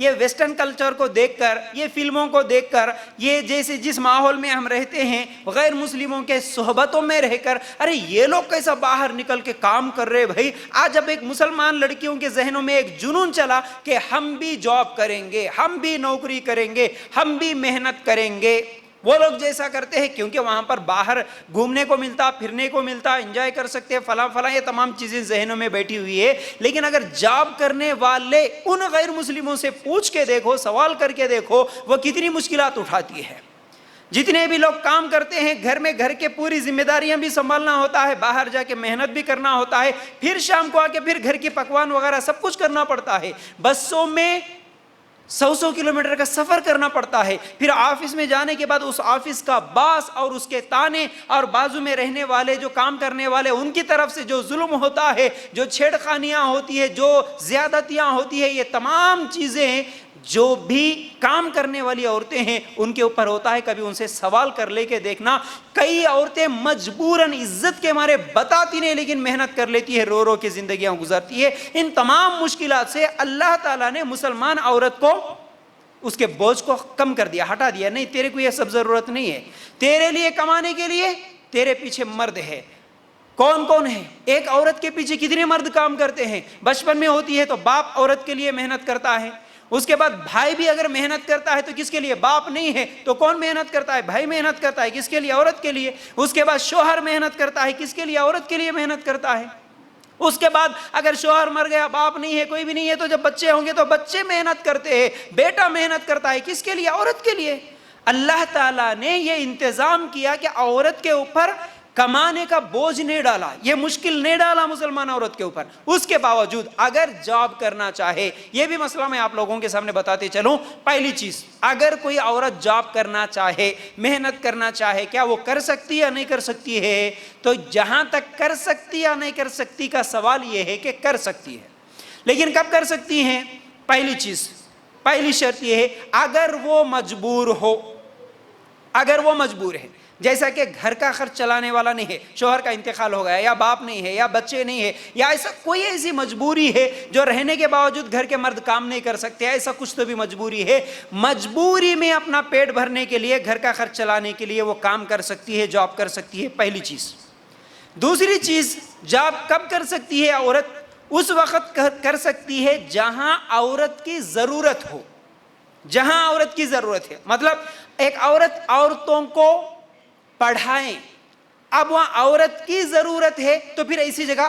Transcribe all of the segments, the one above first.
یہ western culture کو دیکھ کر، یہ فلموں کو دیکھ کر، یہ جیسے جس ماحول میں ہم رہتے ہیں غیر مسلموں کے صحبتوں میں رہ کر، ارے یہ لوگ کیسا باہر نکل کے کام کر رہے بھائی. آج اب ایک مسلمان لڑکیوں کے ذہنوں میں ایک جنون چلا کہ ہم بھی جاب کریں گے، ہم بھی نوکری کریں گے، ہم بھی محنت کریں گے. وہ لوگ جیسا کرتے ہیں کیونکہ وہاں پر باہر گھومنے کو ملتا، پھرنے کو ملتا، انجوائے کر سکتے ہیں، فلاں فلاں، یہ تمام چیزیں ذہنوں میں بیٹھی ہوئی ہے. لیکن اگر جاب کرنے والے ان غیر مسلموں سے پوچھ کے دیکھو، سوال کر کے دیکھو، وہ کتنی مشکلات اٹھاتی ہے. جتنے بھی لوگ کام کرتے ہیں گھر میں، گھر کے پوری ذمہ داریاں بھی سنبھالنا ہوتا ہے، باہر جا کے محنت بھی کرنا ہوتا ہے، پھر شام کو آ کے پھر گھر کے پکوان وغیرہ سب کچھ کرنا پڑتا ہے. بسوں میں 100 کلومیٹر کا سفر کرنا پڑتا ہے. پھر آفس میں جانے کے بعد اس آفس کا باس اور اس کے تانے، اور بازو میں رہنے والے جو کام کرنے والے ان کی طرف سے جو ظلم ہوتا ہے، جو چھیڑخانیاں ہوتی ہے، جو زیادتیاں ہوتی ہے، یہ تمام چیزیں جو بھی کام کرنے والی عورتیں ہیں ان کے اوپر ہوتا ہے. کبھی ان سے سوال کر لے کے دیکھنا، کئی عورتیں مجبوراً عزت کے مارے بتاتی نہیں لیکن محنت کر لیتی ہے، رو رو کے زندگیاں گزارتی ہے. ان تمام مشکلات سے اللہ تعالیٰ نے مسلمان عورت کو اس کے بوجھ کو کم کر دیا، ہٹا دیا. نہیں، تیرے کو یہ سب ضرورت نہیں ہے، تیرے لیے کمانے کے لیے تیرے پیچھے مرد ہے. کون کون ہے؟ ایک عورت کے پیچھے کتنے مرد کام کرتے ہیں. بچپن میں ہوتی ہے تو باپ عورت کے لیے محنت کرتا ہے، اس کے بعد بھائی بھی اگر محنت کرتا ہے تو کس کے لیے؟ باپ نہیں ہے تو کون محنت کرتا ہے؟ بھائی محنت کرتا ہے. کس کے لیے؟ عورت کے لیے. اس کے بعد شوہر محنت کرتا ہے، کس کے لیے؟ عورت کے لیے محنت کرتا ہے. اس کے بعد اگر شوہر مر گیا، باپ نہیں ہے، کوئی بھی نہیں ہے، تو جب بچے ہوں گے تو بچے محنت کرتے ہیں، بیٹا محنت کرتا ہے. کس کے لیے؟ عورت کے لیے. اللہ تعالیٰ نے یہ انتظام کیا کہ عورت کے اوپر کمانے کا بوجھ نہیں ڈالا، یہ مشکل نہیں ڈالا مسلمان عورت کے اوپر. اس کے باوجود اگر جاب کرنا چاہے، یہ بھی مسئلہ میں آپ لوگوں کے سامنے بتاتے چلوں. پہلی چیز، اگر کوئی عورت جاب کرنا چاہے، محنت کرنا چاہے، کیا وہ کر سکتی یا نہیں کر سکتی ہے؟ تو جہاں تک کر سکتی یا نہیں کر سکتی کا سوال یہ ہے کہ کر سکتی ہے. لیکن کب کر سکتی ہیں؟ پہلی چیز، پہلی شرط یہ ہے اگر وہ مجبور ہو. اگر وہ مجبور ہے، جیسا کہ گھر کا خرچ چلانے والا نہیں ہے، شوہر کا انتقال ہو گیا، یا باپ نہیں ہے، یا بچے نہیں ہے، یا ایسا کوئی ایسی مجبوری ہے جو رہنے کے باوجود گھر کے مرد کام نہیں کر سکتے، ایسا کچھ تو بھی مجبوری ہے. مجبوری میں اپنا پیٹ بھرنے کے لیے، گھر کا خرچ چلانے کے لیے وہ کام کر سکتی ہے، جاب کر سکتی ہے. پہلی چیز. دوسری چیز، جاب کب کر سکتی ہے عورت؟ اس وقت کر سکتی ہے جہاں عورت کی ضرورت ہو. جہاں عورت کی ضرورت ہے، مطلب ایک عورت عورتوں کو پڑھائیں، اب وہاں عورت کی ضرورت ہے تو پھر ایسی جگہ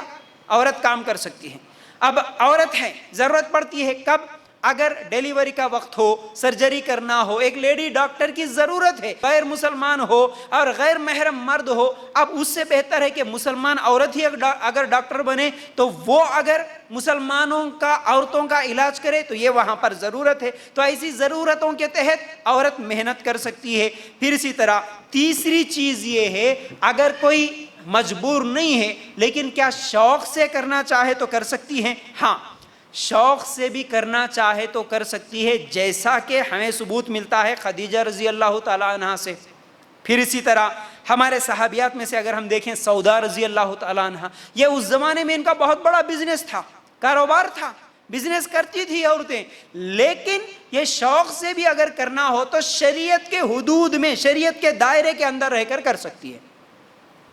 عورت کام کر سکتی ہے. اب عورت ہے، ضرورت پڑتی ہے کب؟ اگر ڈیلیوری کا وقت ہو، سرجری کرنا ہو، ایک لیڈی ڈاکٹر کی ضرورت ہے، غیر مسلمان ہو اور غیر محرم مرد ہو. اب اس سے بہتر ہے کہ مسلمان عورت ہی اگر ڈاکٹر بنے تو وہ اگر مسلمانوں کا، عورتوں کا علاج کرے تو یہ وہاں پر ضرورت ہے. تو ایسی ضرورتوں کے تحت عورت محنت کر سکتی ہے. پھر اسی طرح تیسری چیز یہ ہے، اگر کوئی مجبور نہیں ہے لیکن کیا شوق سے کرنا چاہے تو کر سکتی ہے. ہاں، شوق سے بھی کرنا چاہے تو کر سکتی ہے، جیسا کہ ہمیں ثبوت ملتا ہے خدیجہ رضی اللہ تعالیٰ عنہا سے. پھر اسی طرح ہمارے صحابیات میں سے اگر ہم دیکھیں، سودا رضی اللہ تعالیٰ عنہا، یہ اس زمانے میں ان کا بہت بڑا بزنس تھا، کاروبار تھا، بزنس کرتی تھی عورتیں. لیکن یہ شوق سے بھی اگر کرنا ہو تو شریعت کے حدود میں، شریعت کے دائرے کے اندر رہ کر سکتی ہے.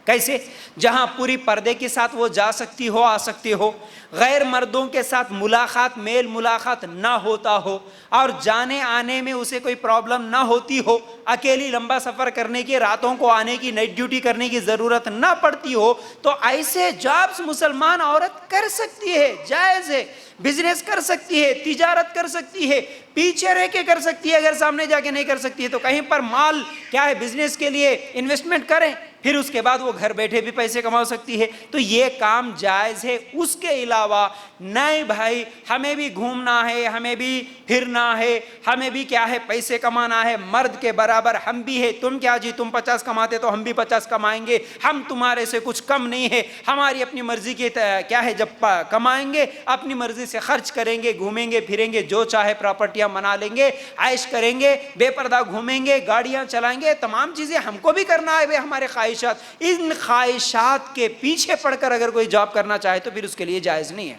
کیسے؟ جہاں پوری پردے کے ساتھ وہ جا سکتی ہو، آ سکتی ہو، غیر مردوں کے ساتھ ملاقات، میل ملاقات نہ ہوتا ہو، اور جانے آنے میں اسے کوئی پرابلم نہ ہوتی ہو، اکیلی لمبا سفر کرنے کی، راتوں کو آنے کی، نائٹ ڈیوٹی کرنے کی ضرورت نہ پڑتی ہو، تو ایسے جابس مسلمان عورت کر سکتی ہے، جائز ہے. بزنس کر سکتی ہے، تجارت کر سکتی ہے، پیچھے رہ کے کر سکتی ہے. اگر سامنے جا کے نہیں کر سکتی ہے تو کہیں پر مال کیا ہے، بزنس کے لیے انویسٹمنٹ کریں، پھر اس کے بعد وہ گھر بیٹھے بھی پیسے کما سکتی ہے. تو یہ کام جائز ہے. اس کے علاوہ نہیں بھائی، ہمیں بھی گھومنا ہے، ہمیں بھی پھرنا ہے، ہمیں بھی کیا ہے، پیسے کمانا ہے، مرد کے برابر ہم بھی ہے. تم کیا جی، تم 50 کماتے تو ہم بھی 50 کمائیں گے، ہم تمہارے سے کچھ کم نہیں ہے. ہماری اپنی مرضی کی کیا ہے، جب کمائیں گے اپنی مرضی سے خرچ کریں گے، گھومیں گے پھریں گے، جو چاہے پراپرٹیاں بنا لیں گے، عائش کریں گے، بے پردہ گھومیں گے، گاڑیاں چلائیں گے. تمام چیزیں ہم کو بھی کرنا ہے، ہمارے خواہشات. ان خواہشات کے پیچھے پڑ کر اگر کوئی جاب کرنا چاہے تو پھر اس کے لیے جائز نہیں ہے.